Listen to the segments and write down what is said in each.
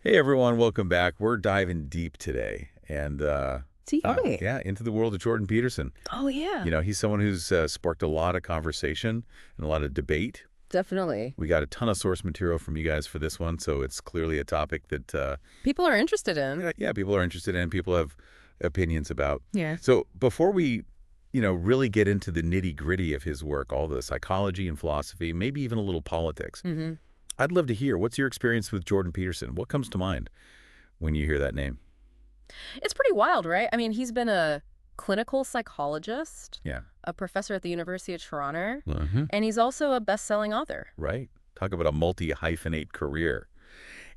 Hey everyone, welcome back. We're diving deep today and TV. yeah, into the world of Jordan Peterson. Oh, yeah, He's someone who's sparked a lot of conversation and a lot of debate. definitely. We got a ton of source material from you guys for this one, so it's clearly a topic that People are interested in. yeah, people are interested in, people have opinions about. Yeah. So before we, really get into the nitty-gritty of his work, all the psychology and philosophy, maybe even a little politics, hmm I'd love to hear, what's your experience with Jordan Peterson? What comes to mind when you hear that name? It's pretty wild, right? I mean, he's been a clinical psychologist, Yeah. a professor at the University of Toronto, Uh-huh. and he's also a best-selling author. Right. Talk about a multi-hyphenate career.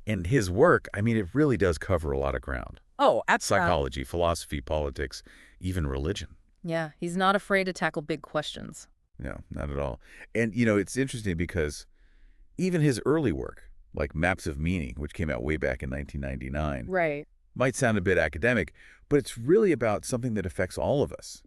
And his work, I mean, it really does cover a lot of ground. Oh, absolutely. Psychology, philosophy, politics, even religion. Yeah, he's not afraid to tackle big questions. No, not at all. And, it's interesting because even his early work, like Maps of Meaning, which came out way back in 1999, Right. might sound a bit academic, but it's really about something that affects all of us.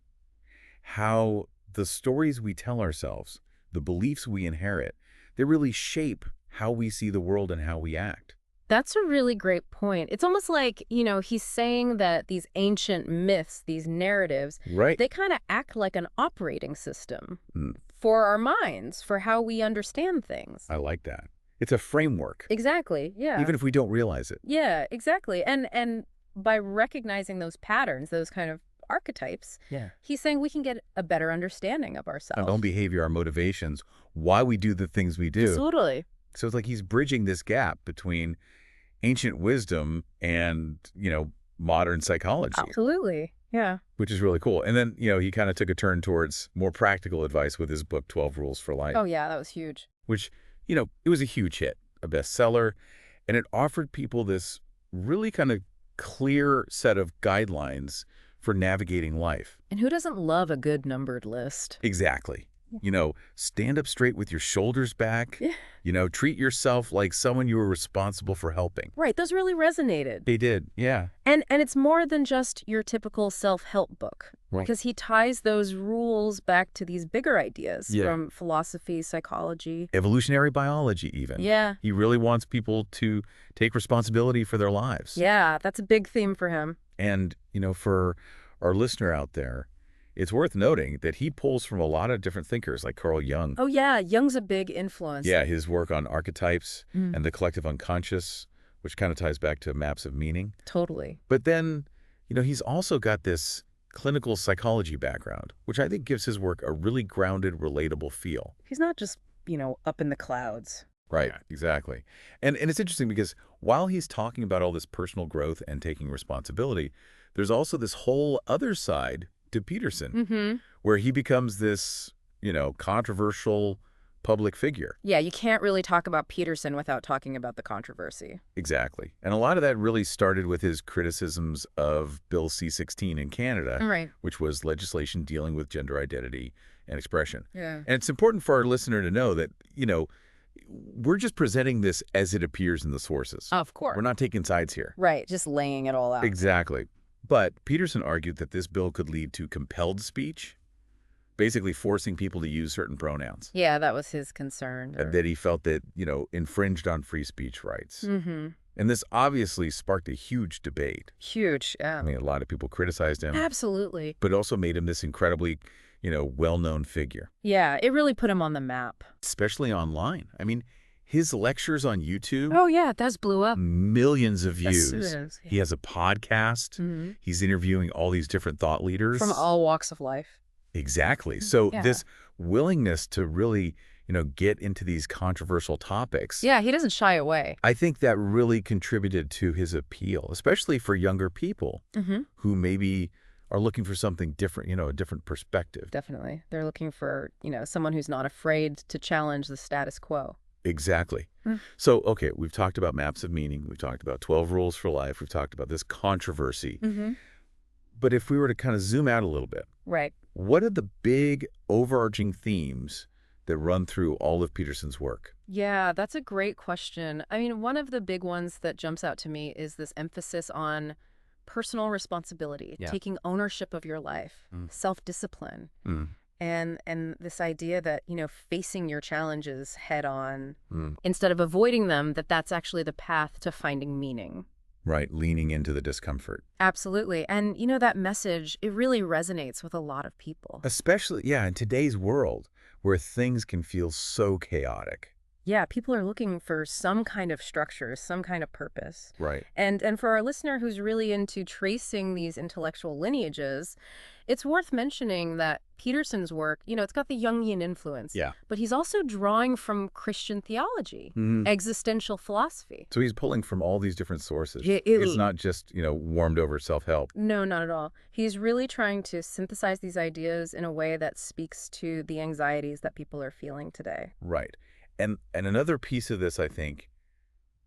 How the stories we tell ourselves, the beliefs we inherit, they really shape how we see the world and how we act. That's a really great point. It's almost like, he's saying that these ancient myths, these narratives, Right. they kind of act like an operating system Mm, for our minds, for how we understand things. I like that. It's a framework, Exactly. Yeah. even if we don't realize it. Yeah, exactly. And by recognizing those patterns, those kind of archetypes, Yeah. he's saying we can get a better understanding of Our ourselves. own behavior, our motivations, why we do the things we do. Absolutely. So it's like he's bridging this gap between ancient wisdom and, modern psychology, Absolutely. Yeah. which is really cool. And then, he kind of took a turn towards more practical advice with his book, 12 Rules for Life, Oh, yeah, that was huge. which, it was a huge hit, a bestseller, and it offered people this really kind of clear set of guidelines for navigating life. And who doesn't love a good numbered list? Exactly. Stand up straight with your shoulders back. Yeah. Treat yourself like someone you were responsible for helping. Right, those really resonated. They did, yeah. And it's more than just your typical self-help book. Right. Because he ties those rules back to these bigger ideas Yeah. from philosophy, psychology. Evolutionary biology, even. Yeah. He really wants people to take responsibility for their lives. Yeah, that's a big theme for him. And, for our listener out there, it's worth noting that he pulls from a lot of different thinkers like Carl Jung. Oh, yeah, Jung's a big influence. Yeah, his work on archetypes Mm. and the collective unconscious, which kind of ties back to Maps of Meaning. Totally. But then, he's also got this clinical psychology background, which I think gives his work a really grounded, relatable feel. He's not just, up in the clouds. Right, exactly. And it's interesting because while he's talking about all this personal growth and taking responsibility, there's also this whole other side to Peterson, Mm-hmm. where he becomes this, controversial public figure. Yeah, you can't really talk about Peterson without talking about the controversy. Exactly. And a lot of that really started with his criticisms of Bill C-16 in Canada, Right. which was legislation dealing with gender identity and expression. Yeah. And it's important for our listener to know that, we're just presenting this as it appears in the sources. Of course. We're not taking sides here. Right, just laying it all out. Exactly. But Peterson argued that this bill could lead to compelled speech, basically forcing people to use certain pronouns. Yeah, that was his concern. That he felt that, infringed on free speech rights. Mm-hmm. And this obviously sparked a huge debate. Huge. I mean, a lot of people criticized him, Absolutely. but it also made him this incredibly, well-known figure, Yeah, it really put him on the map. especially online. I mean, his lectures on YouTube, Oh, yeah, that's blew up. millions of Yes, views. it is. He has a podcast. Mm-hmm. He's interviewing all these different thought leaders. From all walks of life. Exactly. So Yeah. this willingness to really, get into these controversial topics, Yeah, he doesn't shy away. I think that really contributed to his appeal, especially for younger people Mm-hmm. who maybe are looking for something different, a different perspective. Definitely. They're looking for, someone who's not afraid to challenge the status quo. Exactly. Mm. So, okay, we've talked about Maps of Meaning. We've talked about 12 Rules for Life. We've talked about this controversy. Mm-hmm. But if we were to kind of zoom out a little bit, Right. what are the big overarching themes that run through all of Peterson's work? Yeah, that's a great question. I mean, one of the big ones that jumps out to me is this emphasis on personal responsibility, Yeah. taking ownership of your life, Mm. self-discipline. Mm. And this idea that, facing your challenges head on Mm. instead of avoiding them, that's actually the path to finding meaning. Right, leaning into the discomfort. Absolutely. And, that message, it really resonates with a lot of people. Especially, yeah, in today's world where things can feel so chaotic. Yeah, people are looking for some kind of structure, some kind of purpose. Right. And for our listener who's really into tracing these intellectual lineages, it's worth mentioning that Peterson's work, it's got the Jungian influence. Yeah. But he's also drawing from Christian theology, Mhm. existential philosophy. So he's pulling from all these different sources. Yeah, It's not just, warmed over self-help. No, not at all. He's really trying to synthesize these ideas in a way that speaks to the anxieties that people are feeling today. Right. And another piece of this, I think,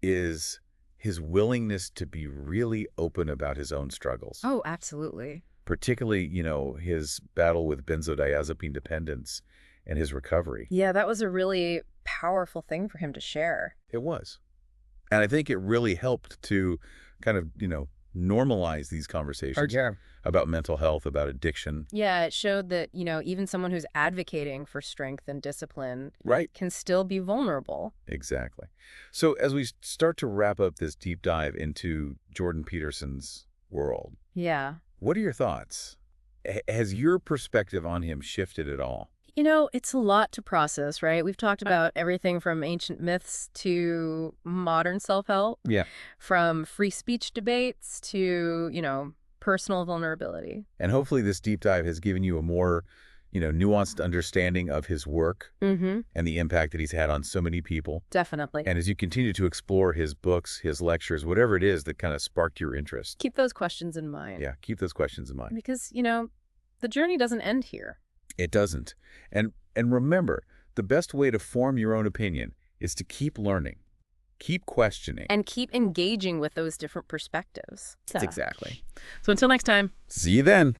is his willingness to be really open about his own struggles. Oh, absolutely. Particularly, his battle with benzodiazepine dependence and his recovery. Yeah, that was a really powerful thing for him to share. It was. And I think it really helped to kind of, normalize these conversations about mental health, about addiction. Yeah, it showed that, even someone who's advocating for strength and discipline Right. can still be vulnerable. Exactly. So as we start to wrap up this deep dive into Jordan Peterson's world, Yeah. what are your thoughts? Has your perspective on him shifted at all? It's a lot to process, right? We've talked about everything from ancient myths to modern self-help, Yeah. from free speech debates to, personal vulnerability. And hopefully this deep dive has given you a more, nuanced understanding of his work Mm-hmm. and the impact that he's had on so many people. Definitely. And as you continue to explore his books, his lectures, whatever it is that kind of sparked your interest. Keep those questions in mind. Yeah, keep those questions in mind. Because, the journey doesn't end here. It doesn't. And remember, the best way to form your own opinion is to keep learning, keep questioning. And keep engaging with those different perspectives. Exactly. So until next time. See you then.